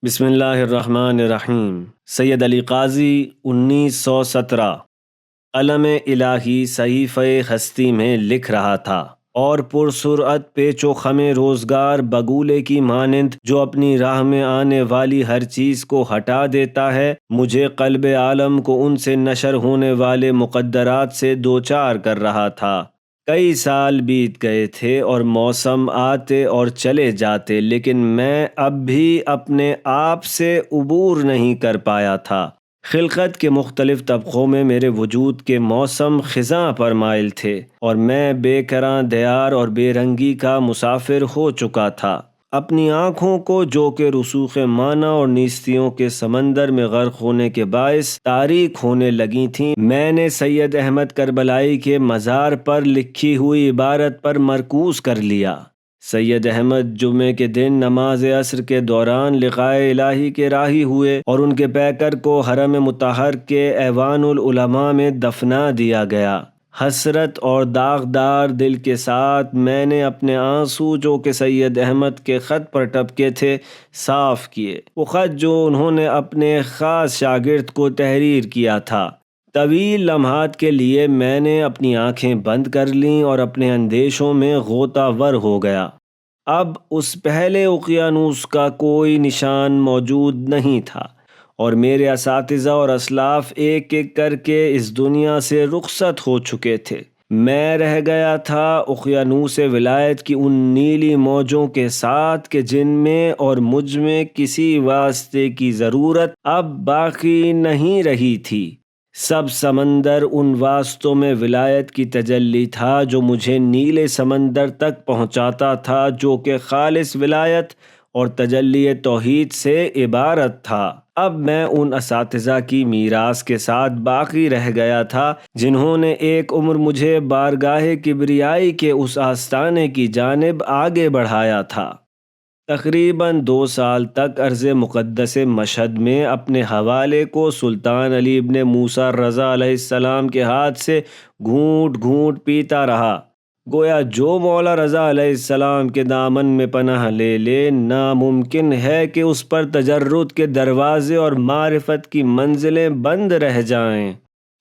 بسم اللہ الرحمن الرحیم۔ سید علی قاضی 1917 قلم الہی صحیفہ ہستی میں لکھ رہا تھا اور پرسرعت پیچ و خم روزگار بگولے کی مانند جو اپنی راہ میں آنے والی ہر چیز کو ہٹا دیتا ہے، مجھے قلب عالم کو ان سے نشر ہونے والے مقدرات سے دوچار کر رہا تھا۔ کئی سال بیت گئے تھے اور موسم آتے اور چلے جاتے، لیکن میں اب بھی اپنے آپ سے عبور نہیں کر پایا تھا۔ خلقت کے مختلف طبقوں میں میرے وجود کے موسم خزاں پر مائل تھے اور میں بے کراں دیار اور بے رنگی کا مسافر ہو چکا تھا۔ اپنی آنکھوں کو جو کہ رسوخ معنی اور نیستیوں کے سمندر میں غرق ہونے کے باعث تاریک ہونے لگی تھیں، میں نے سید احمد کربلائی کے مزار پر لکھی ہوئی عبارت پر مرکوز کر لیا۔ سید احمد جمعے کے دن نماز عصر کے دوران لقائے الہی کے راہی ہوئے اور ان کے پیکر کو حرم مطہر کے ایوان العلماء میں دفنا دیا گیا۔ حسرت اور داغدار دل کے ساتھ میں نے اپنے آنسو جو کہ سید احمد کے خط پر ٹپکے تھے صاف کیے۔ وہ خط جو انہوں نے اپنے خاص شاگرد کو تحریر کیا تھا۔ طویل لمحات کے لیے میں نے اپنی آنکھیں بند کر لیں اور اپنے اندیشوں میں غوطہ ور ہو گیا۔ اب اس پہلے اقیانوس کا کوئی نشان موجود نہیں تھا اور میرے اساتذہ اور اسلاف ایک ایک کر کے اس دنیا سے رخصت ہو چکے تھے۔ میں رہ گیا تھا اقیانوس ولایت کی ان نیلی موجوں کے ساتھ کہ جن میں اور مجھ میں کسی واسطے کی ضرورت اب باقی نہیں رہی تھی۔ سب سمندر ان واسطوں میں ولایت کی تجلی تھا جو مجھے نیلے سمندر تک پہنچاتا تھا، جو کہ خالص ولایت اور تجلی توحید سے عبارت تھا۔ اب میں ان اساتذہ کی میراث کے ساتھ باقی رہ گیا تھا جنہوں نے ایک عمر مجھے بارگاہ کبریائی کے اس آستانے کی جانب آگے بڑھایا تھا۔ تقریباً 2 سال تک ارض مقدس مشہد میں اپنے حوالے کو سلطان علی ابن موسیٰ رضا علیہ السلام کے ہاتھ سے گھونٹ گھونٹ پیتا رہا، گویا جو مولا رضا علیہ السلام کے دامن میں پناہ لے لے ناممکن ہے کہ اس پر تجرد کے دروازے اور معرفت کی منزلیں بند رہ جائیں۔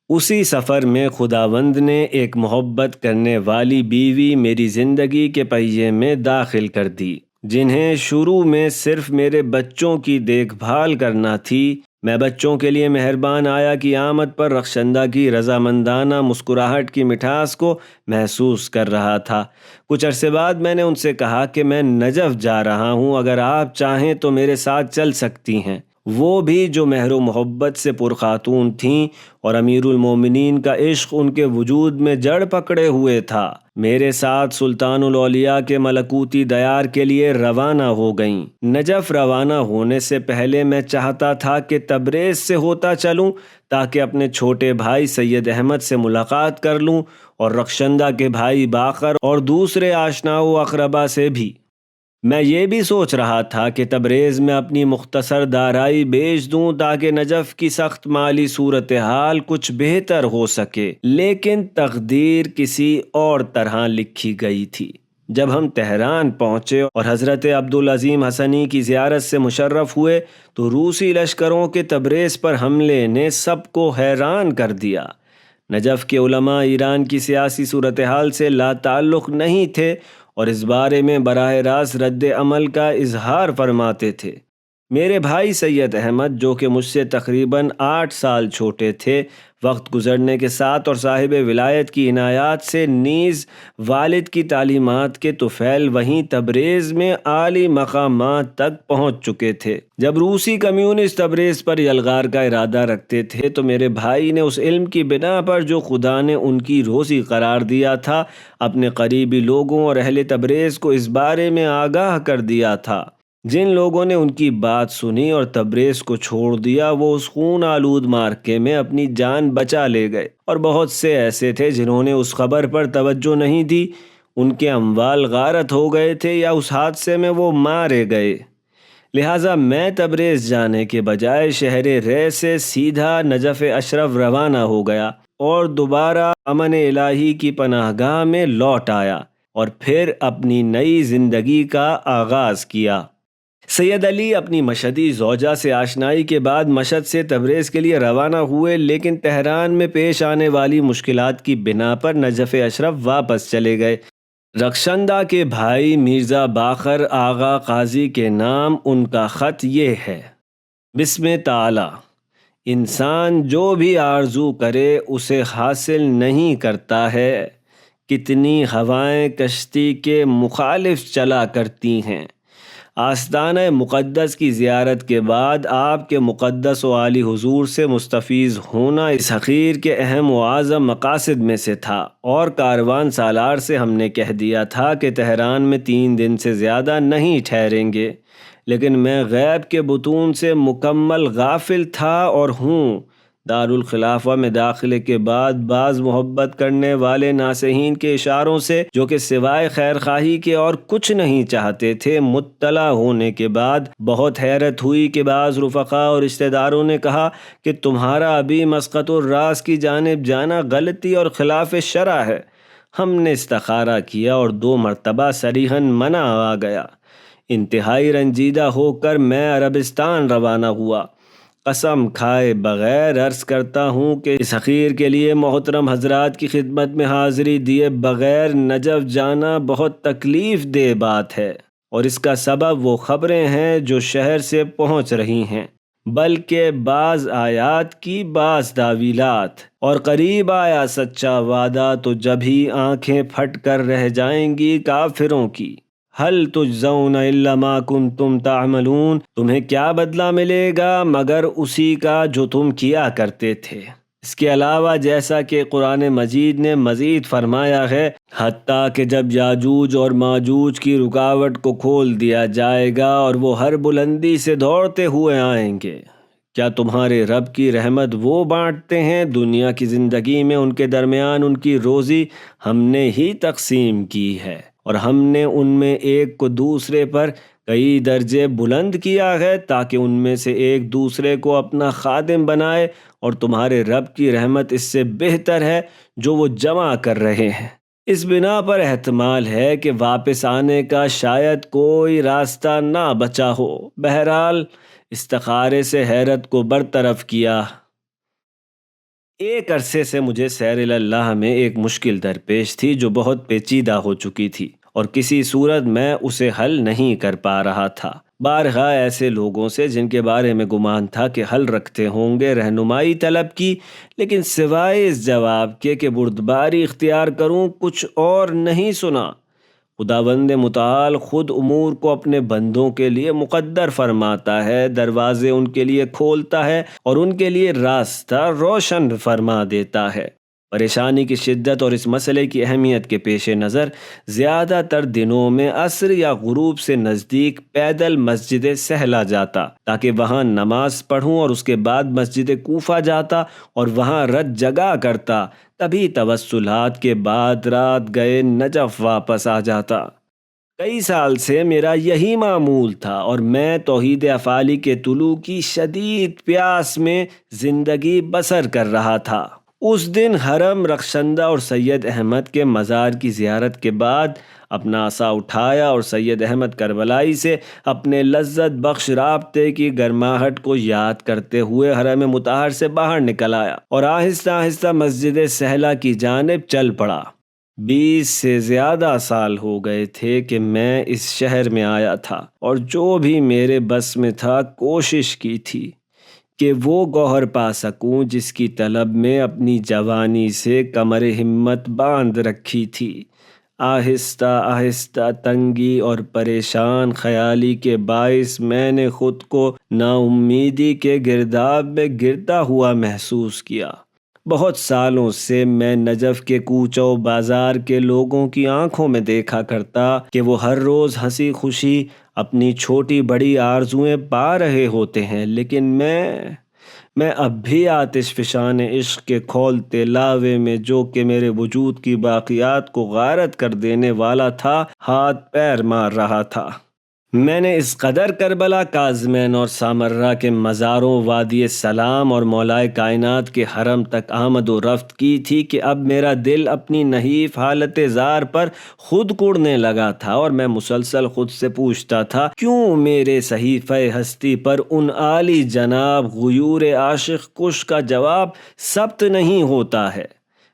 اسی سفر میں خداوند نے ایک محبت کرنے والی بیوی میری زندگی کے پہیے میں داخل کر دی، جنہیں شروع میں صرف میرے بچوں کی دیکھ بھال کرنا تھی۔ میں بچوں کے لیے مہربان آیا کی آمد پر رخشندہ کی رضامندانہ مسکراہٹ کی مٹھاس کو محسوس کر رہا تھا۔ کچھ عرصے بعد میں نے ان سے کہا کہ میں نجف جا رہا ہوں، اگر آپ چاہیں تو میرے ساتھ چل سکتی ہیں۔ وہ بھی جو مہر و محبت سے پرخاتون تھیں اور امیر المومنین کا عشق ان کے وجود میں جڑ پکڑے ہوئے تھا، میرے ساتھ سلطان الاولیاء کے ملکوتی دیار کے لیے روانہ ہو گئیں۔ نجف روانہ ہونے سے پہلے میں چاہتا تھا کہ تبریز سے ہوتا چلوں تاکہ اپنے چھوٹے بھائی سید احمد سے ملاقات کر لوں اور رخشندہ کے بھائی باقر اور دوسرے آشنا و اقربا سے بھی۔ میں یہ بھی سوچ رہا تھا کہ تبریز میں اپنی مختصر دارائی بیچ دوں تاکہ نجف کی سخت مالی صورتحال کچھ بہتر ہو سکے، لیکن تقدیر کسی اور طرح لکھی گئی تھی۔ جب ہم تہران پہنچے اور حضرت عبدالعظیم حسنی کی زیارت سے مشرف ہوئے تو روسی لشکروں کے تبریز پر حملے نے سب کو حیران کر دیا۔ نجف کے علماء ایران کی سیاسی صورتحال سے لا تعلق نہیں تھے اور اس بارے میں براہ راست رد عمل کا اظہار فرماتے تھے۔ میرے بھائی سید احمد جو کہ مجھ سے تقریباً 8 سال چھوٹے تھے، وقت گزرنے کے ساتھ اور صاحب ولایت کی عنایات سے نیز والد کی تعلیمات کے طفیل وہیں تبریز میں عالی مقامات تک پہنچ چکے تھے۔ جب روسی کمیونسٹ تبریز پر یلغار کا ارادہ رکھتے تھے تو میرے بھائی نے اس علم کی بنا پر جو خدا نے ان کی روزی قرار دیا تھا، اپنے قریبی لوگوں اور اہل تبریز کو اس بارے میں آگاہ کر دیا تھا۔ جن لوگوں نے ان کی بات سنی اور تبریز کو چھوڑ دیا، وہ اس خون آلود معرکے میں اپنی جان بچا لے گئے، اور بہت سے ایسے تھے جنہوں نے اس خبر پر توجہ نہیں دی، ان کے اموال غارت ہو گئے تھے یا اس حادثے میں وہ مارے گئے۔ لہٰذا میں تبریز جانے کے بجائے شہر رے سے سیدھا نجف اشرف روانہ ہو گیا اور دوبارہ امن الہی کی پناہ گاہ میں لوٹ آیا اور پھر اپنی نئی زندگی کا آغاز کیا۔ سید علی اپنی مشہدی زوجہ سے آشنائی کے بعد مشہد سے تبریز کے لیے روانہ ہوئے، لیکن تہران میں پیش آنے والی مشکلات کی بنا پر نجف اشرف واپس چلے گئے۔ رخشندہ کے بھائی مرزا باقر آغا قاضی کے نام ان کا خط یہ ہے: بسم تعالی، انسان جو بھی آرزو کرے اسے حاصل نہیں کرتا ہے، کتنی ہوائیں کشتی کے مخالف چلا کرتی ہیں۔ آستانہ مقدس کی زیارت کے بعد آپ کے مقدس و عالی حضور سے مستفیض ہونا اس حقیر کے اہم و اعظم مقاصد میں سے تھا، اور کاروان سالار سے ہم نے کہہ دیا تھا کہ تہران میں 3 دن سے زیادہ نہیں ٹھہریں گے، لیکن میں غیب کے بطون سے مکمل غافل تھا اور ہوں۔ دارالخلافہ میں داخلے کے بعد بعض محبت کرنے والے ناصحین کے اشاروں سے، جو کہ سوائے خیر خواہی کے اور کچھ نہیں چاہتے تھے، مطلع ہونے کے بعد بہت حیرت ہوئی کہ بعض رفقا اور رشتہ داروں نے کہا کہ تمہارا ابھی مسقط الراس کی جانب جانا غلطی اور خلاف شرع ہے۔ ہم نے استخارہ کیا اور 2 مرتبہ صریحاً منع آ گیا۔ انتہائی رنجیدہ ہو کر میں عربستان روانہ ہوا۔ قسم کھائے بغیر عرض کرتا ہوں کہ اس حقیر کے لیے محترم حضرات کی خدمت میں حاضری دیے بغیر نجف جانا بہت تکلیف دہ بات ہے، اور اس کا سبب وہ خبریں ہیں جو شہر سے پہنچ رہی ہیں، بلکہ بعض آیات کی بعض تعویلات، اور قریب آیا سچا وعدہ تو جبھی آنکھیں پھٹ کر رہ جائیں گی کافروں کی۔ هل تجزون الا ما کنتم تعملون، تمہیں کیا بدلہ ملے گا مگر اسی کا جو تم کیا کرتے تھے۔ اس کے علاوہ جیسا کہ قرآن مجید نے مزید فرمایا ہے، حتیٰ کہ جب یاجوج اور ماجوج کی رکاوٹ کو کھول دیا جائے گا اور وہ ہر بلندی سے دوڑتے ہوئے آئیں گے، کیا تمہارے رب کی رحمت وہ بانٹتے ہیں؟ دنیا کی زندگی میں ان کے درمیان ان کی روزی ہم نے ہی تقسیم کی ہے، اور ہم نے ان میں ایک کو دوسرے پر کئی درجے بلند کیا ہے تاکہ ان میں سے ایک دوسرے کو اپنا خادم بنائے، اور تمہارے رب کی رحمت اس سے بہتر ہے جو وہ جمع کر رہے ہیں۔ اس بنا پر احتمال ہے کہ واپس آنے کا شاید کوئی راستہ نہ بچا ہو۔ بہرحال استخارے سے حیرت کو برطرف کیا۔ ایک عرصے سے مجھے سیر اللہ میں ایک مشکل درپیش تھی جو بہت پیچیدہ ہو چکی تھی، اور کسی صورت میں اسے حل نہیں کر پا رہا تھا۔ بارہا ایسے لوگوں سے جن کے بارے میں گمان تھا کہ حل رکھتے ہوں گے رہنمائی طلب کی، لیکن سوائے اس جواب کے کہ بردباری اختیار کروں کچھ اور نہیں سنا۔ خداوند متعال خود امور کو اپنے بندوں کے لیے مقدر فرماتا ہے، دروازے ان کے لیے کھولتا ہے اور ان کے لیے راستہ روشن فرما دیتا ہے۔ پریشانی کی شدت اور اس مسئلے کی اہمیت کے پیش نظر زیادہ تر دنوں میں عصر یا غروب سے نزدیک پیدل مسجد سہلا جاتا تاکہ وہاں نماز پڑھوں، اور اس کے بعد مسجد کوفہ جاتا اور وہاں رت جگا کرتا۔ کبھی توسلات کے بعد رات گئے نجف واپس آ جاتا۔ کئی سال سے میرا یہی معمول تھا، اور میں توحید افعالی کے طلوع کی شدید پیاس میں زندگی بسر کر رہا تھا۔ اس دن حرم رخشندہ اور سید احمد کے مزار کی زیارت کے بعد اپنا عصا اٹھایا اور سید احمد کربلائی سے اپنے لذت بخش رابطے کی گرماہٹ کو یاد کرتے ہوئے حرم مطہر سے باہر نکل آیا اور آہستہ آہستہ مسجد سہلا کی جانب چل پڑا۔ 20 سے زیادہ سال ہو گئے تھے کہ میں اس شہر میں آیا تھا، اور جو بھی میرے بس میں تھا کوشش کی تھی کہ وہ گوہر پا سکوں جس کی طلب میں اپنی جوانی سے کمر ہمت باندھ رکھی تھی۔ آہستہ آہستہ تنگی اور پریشان خیالی کے باعث میں نے خود کو نا امیدی کے گرداب میں گرتا ہوا محسوس کیا۔ بہت سالوں سے میں نجف کے کوچہ و بازار کے لوگوں کی آنکھوں میں دیکھا کرتا کہ وہ ہر روز ہنسی خوشی اپنی چھوٹی بڑی آرزوئیں پا رہے ہوتے ہیں، لیکن میں اب بھی آتش فشان عشق کے کھولتے لاوے میں جو کہ میرے وجود کی باقیات کو غارت کر دینے والا تھا ہاتھ پیر مار رہا تھا۔ میں نے اس قدر کربلا، کاظمین اور سامرہ کے مزاروں، وادی سلام اور مولائے کائنات کے حرم تک آمد و رفت کی تھی کہ اب میرا دل اپنی نحیف حالت زار پر خود کوڑنے لگا تھا، اور میں مسلسل خود سے پوچھتا تھا کیوں میرے صحیفہ ہستی پر ان عالی جناب غیور عاشق کش کا جواب ثبت نہیں ہوتا ہے۔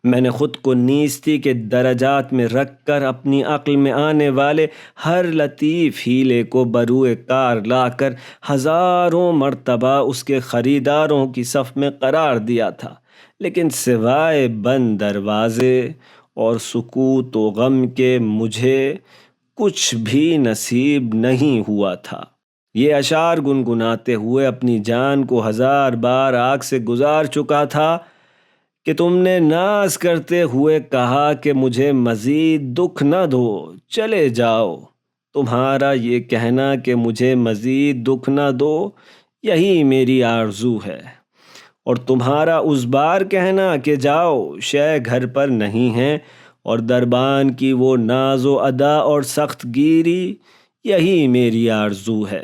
میں نے خود کو نیستی کے درجات میں رکھ کر اپنی عقل میں آنے والے ہر لطیف ہیلے کو بروئے کار لا کر ہزاروں مرتبہ اس کے خریداروں کی صف میں قرار دیا تھا، لیکن سوائے بند دروازے اور سکوت و غم کے مجھے کچھ بھی نصیب نہیں ہوا تھا۔ یہ اشعار گنگناتے ہوئے اپنی جان کو ہزار بار آگ سے گزار چکا تھا کہ تم نے ناز کرتے ہوئے کہا کہ مجھے مزید دکھ نہ دو، چلے جاؤ۔ تمہارا یہ کہنا کہ مجھے مزید دکھ نہ دو، یہی میری آرزو ہے، اور تمہارا اس بار کہنا کہ جاؤ، شے گھر پر نہیں ہے، اور دربان کی وہ ناز و ادا اور سخت گیری، یہی میری آرزو ہے۔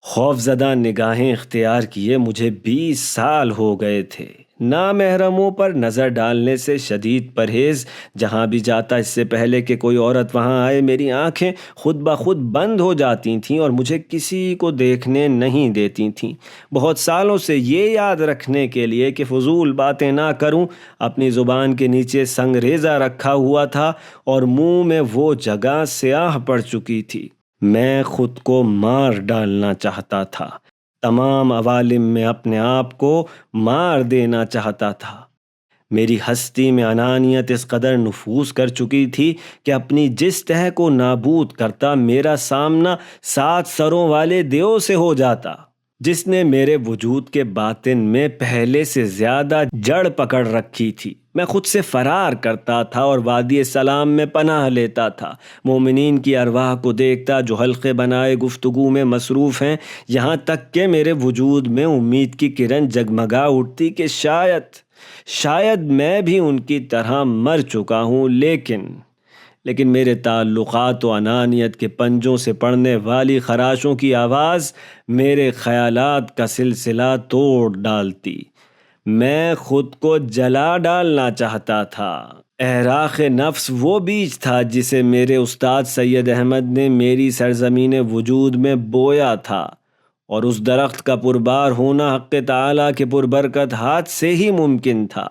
خوف زدہ نگاہیں اختیار کیے مجھے 20 سال ہو گئے تھے۔ نامحرموں پر نظر ڈالنے سے شدید پرہیز، جہاں بھی جاتا اس سے پہلے کہ کوئی عورت وہاں آئے میری آنکھیں خود بخود بند ہو جاتی تھیں اور مجھے کسی کو دیکھنے نہیں دیتی تھیں۔ بہت سالوں سے یہ یاد رکھنے کے لیے کہ فضول باتیں نہ کروں، اپنی زبان کے نیچے سنگریزہ رکھا ہوا تھا اور منہ میں وہ جگہ سیاہ پڑ چکی تھی۔ میں خود کو مار ڈالنا چاہتا تھا، تمام عوالم میں اپنے آپ کو مار دینا چاہتا تھا۔ میری ہستی میں انانیت اس قدر نفوذ کر چکی تھی کہ اپنی جس تہ کو نابود کرتا میرا سامنا 7 سروں والے دیو سے ہو جاتا، جس نے میرے وجود کے باطن میں پہلے سے زیادہ جڑ پکڑ رکھی تھی۔ میں خود سے فرار کرتا تھا اور وادی سلام میں پناہ لیتا تھا، مومنین کی ارواح کو دیکھتا جو حلقے بنائے گفتگو میں مصروف ہیں، یہاں تک کہ میرے وجود میں امید کی کرن جگمگا اٹھتی کہ شاید میں بھی ان کی طرح مر چکا ہوں، لیکن میرے تعلقات و انانیت کے پنجوں سے پڑنے والی خراشوں کی آواز میرے خیالات کا سلسلہ توڑ ڈالتی۔ میں خود کو جلا ڈالنا چاہتا تھا۔ احراق نفس وہ بیج تھا جسے میرے استاد سید احمد نے میری سرزمین وجود میں بویا تھا، اور اس درخت کا پربار ہونا حق تعالیٰ کے پربرکت ہاتھ سے ہی ممکن تھا۔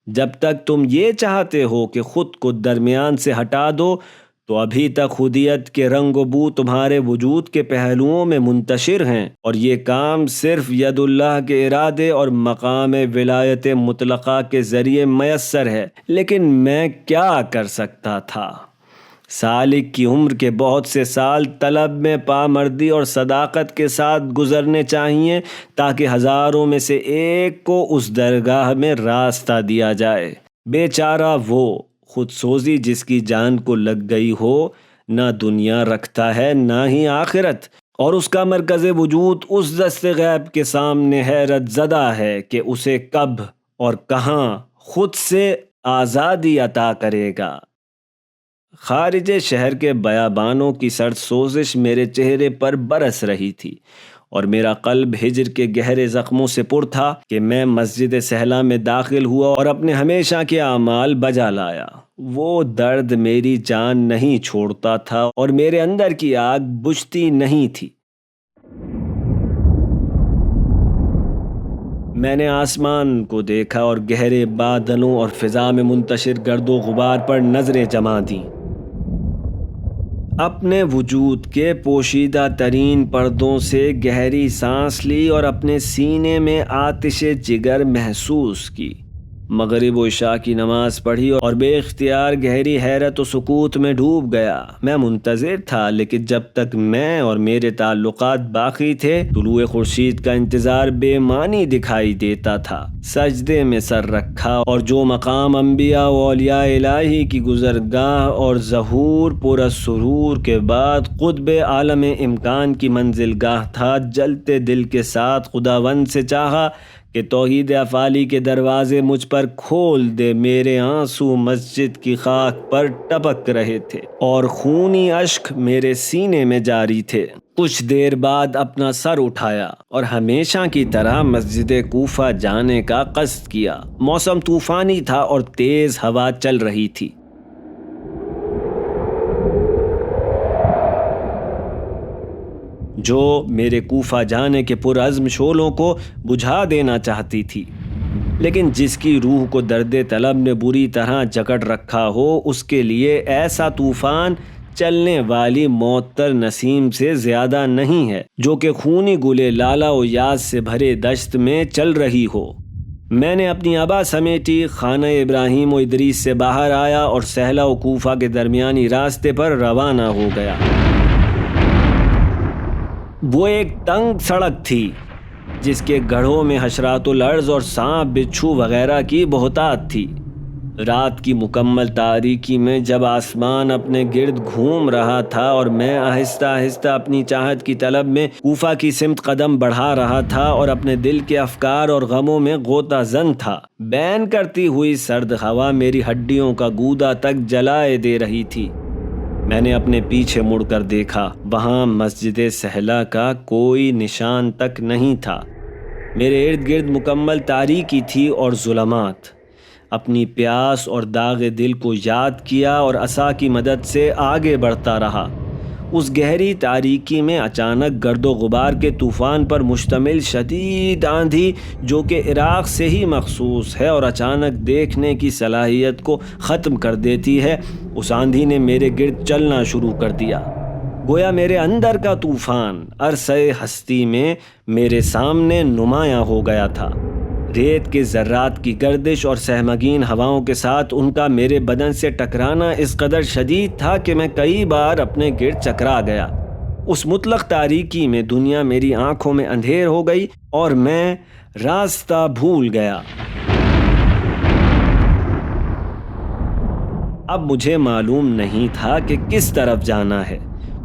جب تک تم یہ چاہتے ہو کہ خود کو درمیان سے ہٹا دو تو ابھی تک خودیت کے رنگ و بو تمہارے وجود کے پہلوؤں میں منتشر ہیں، اور یہ کام صرف ید اللہ کے ارادے اور مقام ولایت مطلقہ کے ذریعے میسر ہے۔ لیکن میں کیا کر سکتا تھا؟ سالک کی عمر کے بہت سے سال طلب میں پامردی اور صداقت کے ساتھ گزرنے چاہیے تاکہ ہزاروں میں سے ایک کو اس درگاہ میں راستہ دیا جائے۔ بیچارہ وہ خود سوزی جس کی جان کو لگ گئی ہو، نہ دنیا رکھتا ہے نہ ہی آخرت، اور اس کا مرکز وجود اس دست غیب کے سامنے حیرت زدہ ہے کہ اسے کب اور کہاں خود سے آزادی عطا کرے گا۔ خارج شہر کے بیابانوں کی سرد سوزش میرے چہرے پر برس رہی تھی، اور میرا قلب ہجر کے گہرے زخموں سے پر تھا کہ میں مسجد سہلا میں داخل ہوا اور اپنے ہمیشہ کے اعمال بجا لایا۔ وہ درد میری جان نہیں چھوڑتا تھا اور میرے اندر کی آگ بجھتی نہیں تھی۔ میں نے آسمان کو دیکھا اور گہرے بادلوں اور فضا میں منتشر گرد و غبار پر نظریں جما دیں۔ اپنے وجود کے پوشیدہ ترین پردوں سے گہری سانس لی اور اپنے سینے میں آتش جگر محسوس کی۔ مغرب و عشاء کی نماز پڑھی اور بے اختیار گہری حیرت و سکوت میں ڈوب گیا۔ میں منتظر تھا، لیکن جب تک میں اور میرے تعلقات باقی تھے طلوع خورشید کا انتظار بے معنی دکھائی دیتا تھا۔ سجدے میں سر رکھا، اور جو مقام انبیاء و اولیاء الہی کی گزرگاہ اور ظہور پرسرور کے بعد قطب عالم امکان کی منزل گاہ تھا، جلتے دل کے ساتھ خداوند سے چاہا کہ توحید افعالی کے دروازے مجھ پر کھول دے۔ میرے آنسو مسجد کی خاک پر ٹپک رہے تھے اور خونی اشک میرے سینے میں جاری تھے۔ کچھ دیر بعد اپنا سر اٹھایا اور ہمیشہ کی طرح مسجد کوفہ جانے کا قصد کیا۔ موسم طوفانی تھا اور تیز ہوا چل رہی تھی۔ جو میرے کوفہ جانے کے پرعزم شعلوں کو بجھا دینا چاہتی تھی، لیکن جس کی روح کو درد طلب نے بری طرح جکڑ رکھا ہو، اس کے لیے ایسا طوفان چلنے والی معطر نسیم سے زیادہ نہیں ہے جو کہ خونی گلے لالا و یاس سے بھرے دشت میں چل رہی ہو۔ میں نے اپنی ابا سمیٹی، خانہ ابراہیم و ادریس سے باہر آیا اور سہلا و کوفہ کے درمیانی راستے پر روانہ ہو گیا۔ وہ ایک تنگ سڑک تھی جس کے گڑھوں میں حشرات الارض اور سانپ بچھو وغیرہ کی بہتات تھی۔ رات کی مکمل تاریکی میں جب آسمان اپنے گرد گھوم رہا تھا اور میں آہستہ آہستہ اپنی چاہت کی طلب میں کوفہ کی سمت قدم بڑھا رہا تھا اور اپنے دل کے افکار اور غموں میں غوطہ زن تھا، بین کرتی ہوئی سرد ہوا میری ہڈیوں کا گودا تک جلائے دے رہی تھی، میں نے اپنے پیچھے مڑ کر دیکھا۔ وہاں مسجد سہلا کا کوئی نشان تک نہیں تھا۔ میرے ارد گرد مکمل تاریکی تھی اور ظلمات۔ اپنی پیاس اور داغ دل کو یاد کیا اور عصا کی مدد سے آگے بڑھتا رہا۔ اس گہری تاریکی میں اچانک گرد و غبار کے طوفان پر مشتمل شدید آندھی، جو کہ عراق سے ہی مخصوص ہے اور اچانک دیکھنے کی صلاحیت کو ختم کر دیتی ہے، اس آندھی نے میرے گرد چلنا شروع کر دیا۔ گویا میرے اندر کا طوفان عرصہ ہستی میں میرے سامنے نمایاں ہو گیا تھا۔ ریت کے ذرات کی گردش اور سہمگین ہواؤں کے ساتھ ان کا میرے بدن سے ٹکرانا اس قدر شدید تھا کہ میں کئی بار اپنے گرد چکرا گیا۔ اس مطلق تاریکی میں دنیا میری آنکھوں میں اندھیر ہو گئی اور میں راستہ بھول گیا۔ اب مجھے معلوم نہیں تھا کہ کس طرف جانا ہے۔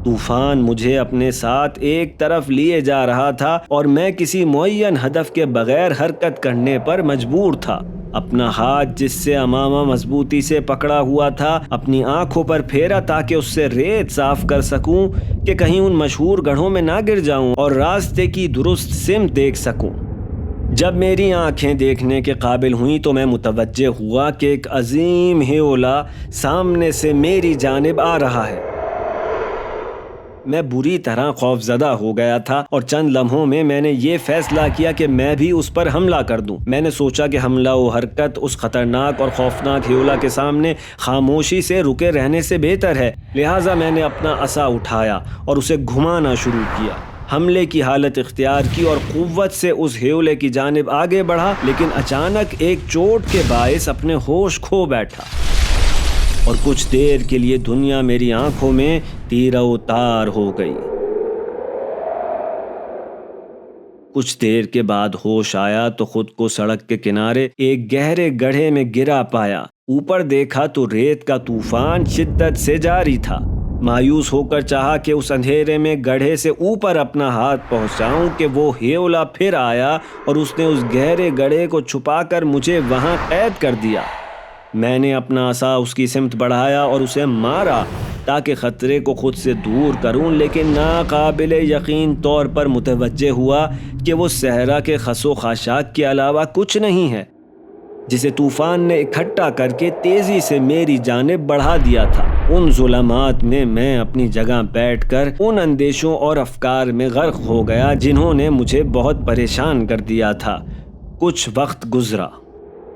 طوفان مجھے اپنے ساتھ ایک طرف لیے جا رہا تھا اور میں کسی معین ہدف کے بغیر حرکت کرنے پر مجبور تھا۔ اپنا ہاتھ جس سے امامہ مضبوطی سے پکڑا ہوا تھا اپنی آنکھوں پر پھیرا تاکہ اس سے ریت صاف کر سکوں کہ کہیں ان مشہور گڑھوں میں نہ گر جاؤں اور راستے کی درست سمت دیکھ سکوں۔ جب میری آنکھیں دیکھنے کے قابل ہوئیں تو میں متوجہ ہوا کہ ایک عظیم ہیولا سامنے سے میری جانب آ رہا ہے۔ میں بری طرح خوف زدہ ہو گیا تھا اور چند لمحوں میں میں نے یہ فیصلہ کیا کہ میں بھی اس پر حملہ کر دوں۔ میں نے سوچا کہ حملہ و حرکت اس خطرناک اور خوفناک ہیولا کے سامنے خاموشی سے رکے رہنے سے بہتر ہے، لہٰذا میں نے اپنا عصا اٹھایا اور اسے گھمانا شروع کیا۔ حملے کی حالت اختیار کی اور قوت سے اس ہیولے کی جانب آگے بڑھا، لیکن اچانک ایک چوٹ کے باعث اپنے ہوش کھو بیٹھا اور کچھ دیر کے لیے دنیا میری آنکھوں میں تیرہ و تار ہو گئی۔ کچھ دیر کے بعد ہوش آیا تو خود کو سڑک کے کنارے ایک گہرے گڑھے میں گرا پایا۔ اوپر دیکھا تو ریت کا طوفان شدت سے جاری تھا۔ مایوس ہو کر چاہا کہ اس اندھیرے میں گڑھے سے اوپر اپنا ہاتھ پہنچاؤں کہ وہ ہیولا پھر آیا اور اس نے اس گہرے گڑھے کو چھپا کر مجھے وہاں قید کر دیا۔ میں نے اپنا عصا اس کی سمت بڑھایا اور اسے مارا تاکہ خطرے کو خود سے دور کروں، لیکن ناقابل یقین طور پر متوجہ ہوا کہ وہ صحرا کے خس و خاشاک کے علاوہ کچھ نہیں ہے جسے طوفان نے اکٹھا کر کے تیزی سے میری جانب بڑھا دیا تھا۔ ان ظلمات میں میں اپنی جگہ بیٹھ کر ان اندیشوں اور افکار میں غرق ہو گیا جنہوں نے مجھے بہت پریشان کر دیا تھا۔ کچھ وقت گزرا،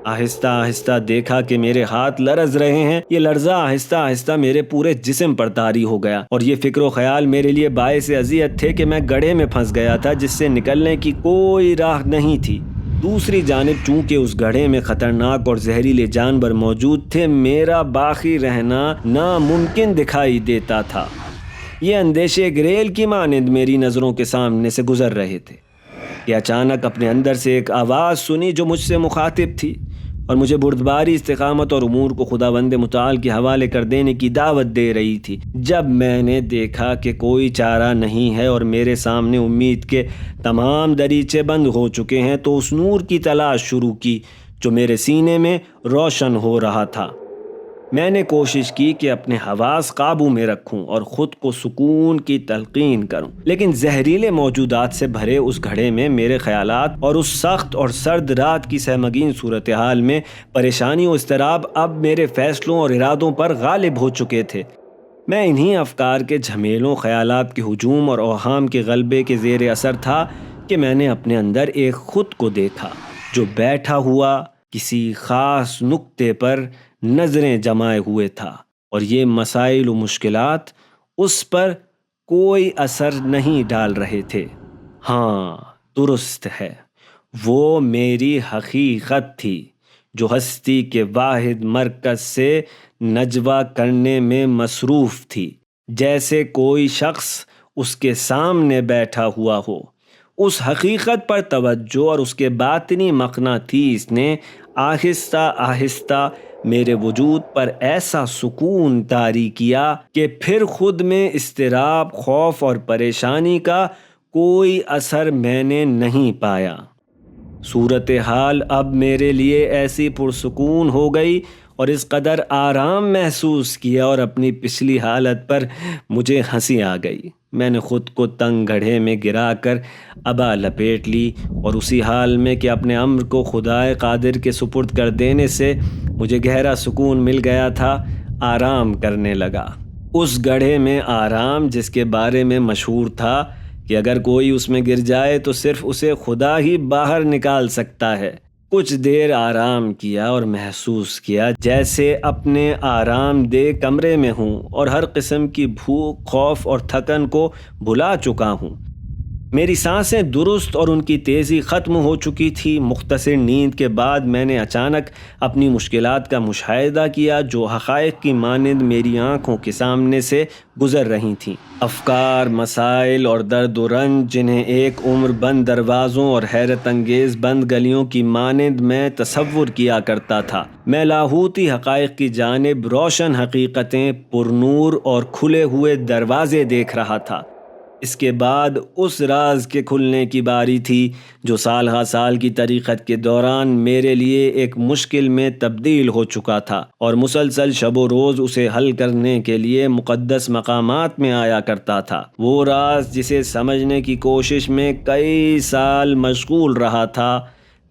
آہستہ آہستہ دیکھا کہ میرے ہاتھ لرز رہے ہیں۔ یہ لرزہ آہستہ آہستہ میرے پورے جسم پر طاری ہو گیا اور یہ فکر و خیال میرے لیے باعث اذیت تھے کہ میں گڑھے میں پھنس گیا تھا جس سے نکلنے کی کوئی راہ نہیں تھی۔ دوسری جانب چونکہ اس گڑھے میں خطرناک اور زہریلے جانور موجود تھے، میرا باقی رہنا ناممکن دکھائی دیتا تھا۔ یہ اندیشے گریل کی مانند میری نظروں کے سامنے سے گزر رہے تھے کہ اچانک اپنے اندر سے ایک آواز سنی جو مجھ سے مخاطب تھی۔ اور مجھے بردباری، استقامت اور امور کو خداوند متعال کے حوالے کر دینے کی دعوت دے رہی تھی۔ جب میں نے دیکھا کہ کوئی چارہ نہیں ہے اور میرے سامنے امید کے تمام دریچے بند ہو چکے ہیں، تو اس نور کی تلاش شروع کی جو میرے سینے میں روشن ہو رہا تھا۔ میں نے کوشش کی کہ اپنے حواس قابو میں رکھوں اور خود کو سکون کی تلقین کروں، لیکن زہریلے موجودات سے بھرے اس گھڑے میں میرے خیالات اور اس سخت اور سرد رات کی سہمگین صورتحال میں پریشانی و اضطراب اب میرے فیصلوں اور ارادوں پر غالب ہو چکے تھے۔ میں انہی افکار کے جھمیلوں، خیالات کے ہجوم اور اوہام کے غلبے کے زیر اثر تھا کہ میں نے اپنے اندر ایک خود کو دیکھا جو بیٹھا ہوا کسی خاص نقطے پر نظریں جمائے ہوئے تھا، اور یہ مسائل و مشکلات اس پر کوئی اثر نہیں ڈال رہے تھے۔ ہاں، درست ہے، وہ میری حقیقت تھی جو ہستی کے واحد مرکز سے نجوا کرنے میں مصروف تھی، جیسے کوئی شخص اس کے سامنے بیٹھا ہوا ہو۔ اس حقیقت پر توجہ اور اس کے باطنی مقناطیس نے آہستہ آہستہ میرے وجود پر ایسا سکون طاری کیا کہ پھر خود میں اضطراب، خوف اور پریشانی کا کوئی اثر میں نے نہیں پایا۔ صورتحال اب میرے لیے ایسی پرسکون ہو گئی اور اس قدر آرام محسوس کیا اور اپنی پچھلی حالت پر مجھے ہنسی آ گئی۔ میں نے خود کو تنگ گڑھے میں گرا کر عبا لپیٹ لی اور اسی حال میں کہ اپنے امر کو خدائے قادر کے سپرد کر دینے سے مجھے گہرا سکون مل گیا تھا، آرام کرنے لگا۔ اس گڑھے میں آرام جس کے بارے میں مشہور تھا کہ اگر کوئی اس میں گر جائے تو صرف اسے خدا ہی باہر نکال سکتا ہے۔ کچھ دیر آرام کیا اور محسوس کیا جیسے اپنے آرام دہ کمرے میں ہوں اور ہر قسم کی بھوک، خوف اور تھکن کو بھلا چکا ہوں۔ میری سانسیں درست اور ان کی تیزی ختم ہو چکی تھی۔ مختصر نیند کے بعد میں نے اچانک اپنی مشکلات کا مشاہدہ کیا جو حقائق کی مانند میری آنکھوں کے سامنے سے گزر رہی تھیں۔ افکار، مسائل اور درد و رنج جنہیں ایک عمر بند دروازوں اور حیرت انگیز بند گلیوں کی مانند میں تصور کیا کرتا تھا، میں لاہوتی حقائق کی جانب روشن حقیقتیں، پرنور اور کھلے ہوئے دروازے دیکھ رہا تھا۔ اس کے بعد اس راز کے کھلنے کی باری تھی جو سال ہا سال کی طریقت کے دوران میرے لیے ایک مشکل میں تبدیل ہو چکا تھا اور مسلسل شب و روز اسے حل کرنے کے لیے مقدس مقامات میں آیا کرتا تھا۔ وہ راز جسے سمجھنے کی کوشش میں کئی سال مشغول رہا تھا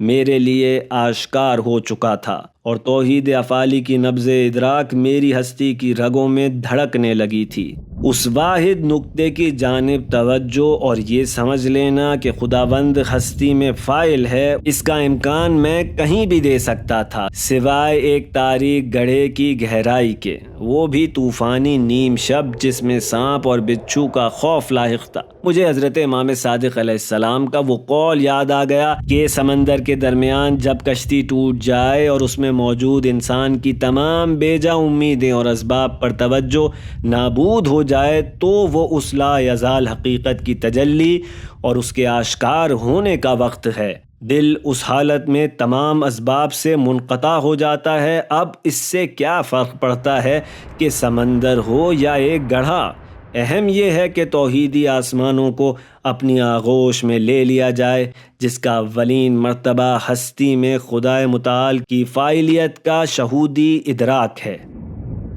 میرے لیے آشکار ہو چکا تھا، اور توحید افعالی کی نبض ادراک میری ہستی کی رگوں میں دھڑکنے لگی تھی۔ اس واحد نقطے کی جانب توجہ اور یہ سمجھ لینا کہ خداوند ہستی میں فاعل ہے، اس کا امکان میں کہیں بھی دے سکتا تھا سوائے ایک تاریک گڑھے کی گہرائی کے، وہ بھی طوفانی نیم شب جس میں سانپ اور بچھو کا خوف لاحق تھا۔ مجھے حضرت امام صادق علیہ السلام کا وہ قول یاد آ گیا کہ سمندر کے درمیان جب کشتی ٹوٹ جائے اور اس میں موجود انسان کی تمام بیجا امیدیں اور اسباب پر توجہ نابود ہو جائے تو وہ اس لا یزال حقیقت کی تجلی اور اس کے آشکار ہونے کا وقت ہے۔ دل اس حالت میں تمام اسباب سے منقطع ہو جاتا ہے۔ اب اس سے کیا فرق پڑتا ہے کہ سمندر ہو یا ایک گڑھا؟ اہم یہ ہے کہ توحیدی آسمانوں کو اپنی آغوش میں لے لیا جائے، جس کا اولین مرتبہ ہستی میں خدائے متعال کی فاعلیت کا شہودی ادراک ہے۔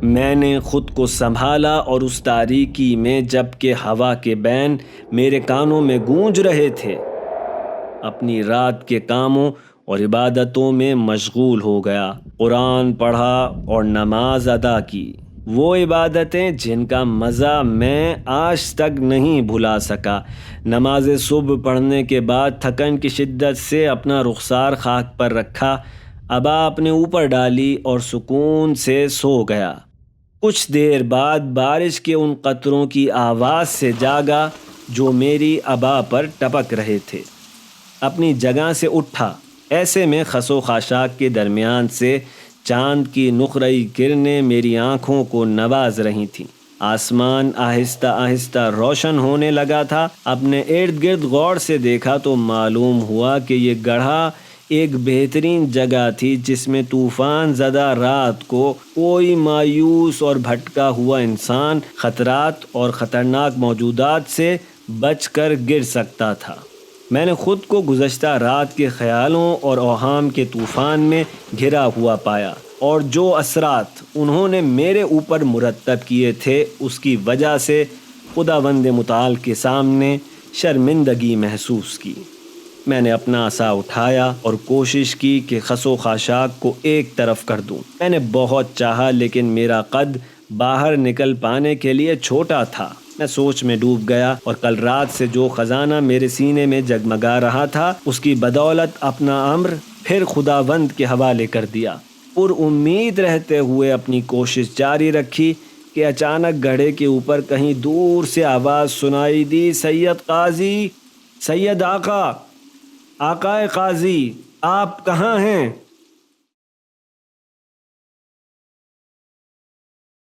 میں نے خود کو سنبھالا اور اس تاریکی میں جب کہ ہوا کے بین میرے کانوں میں گونج رہے تھے اپنی رات کے کاموں اور عبادتوں میں مشغول ہو گیا۔ قرآن پڑھا اور نماز ادا کی، وہ عبادتیں جن کا مزہ میں آج تک نہیں بھلا سکا۔ نماز صبح پڑھنے کے بعد تھکن کی شدت سے اپنا رخسار خاک پر رکھا، عبا اپنے اوپر ڈالی اور سکون سے سو گیا۔ کچھ دیر بعد بارش کے ان قطروں کی آواز سے جاگا جو میری عبا پر ٹپک رہے تھے۔ اپنی جگہ سے اٹھا، ایسے میں خس و خاشاک کے درمیان سے چاند کی نقرئی کرنیں میری آنکھوں کو نواز رہی تھیں۔ آسمان آہستہ آہستہ روشن ہونے لگا تھا۔ اپنے ارد گرد غور سے دیکھا تو معلوم ہوا کہ یہ گڑھا ایک بہترین جگہ تھی جس میں طوفان زدہ رات کو کوئی مایوس اور بھٹکا ہوا انسان خطرات اور خطرناک موجودات سے بچ کر گر سکتا تھا۔ میں نے خود کو گزشتہ رات کے خیالوں اور اوہام کے طوفان میں گھرا ہوا پایا، اور جو اثرات انہوں نے میرے اوپر مرتب کیے تھے اس کی وجہ سے خداوند متعال کے سامنے شرمندگی محسوس کی۔ میں نے اپنا عصا اٹھایا اور کوشش کی کہ خس و خاشاک کو ایک طرف کر دوں۔ میں نے بہت چاہا لیکن میرا قد باہر نکل پانے کے لیے چھوٹا تھا۔ میں سوچ میں ڈوب گیا اور کل رات سے جو خزانہ میرے سینے میں جگمگا رہا تھا اس کی بدولت اپنا امر پھر خداوند کے حوالے کر دیا۔ پر امید رہتے ہوئے اپنی کوشش جاری رکھی کہ اچانک گڑھے کے اوپر کہیں دور سے آواز سنائی دی، سید قاضی، سید آقا، آقائے قاضی، آپ کہاں ہیں؟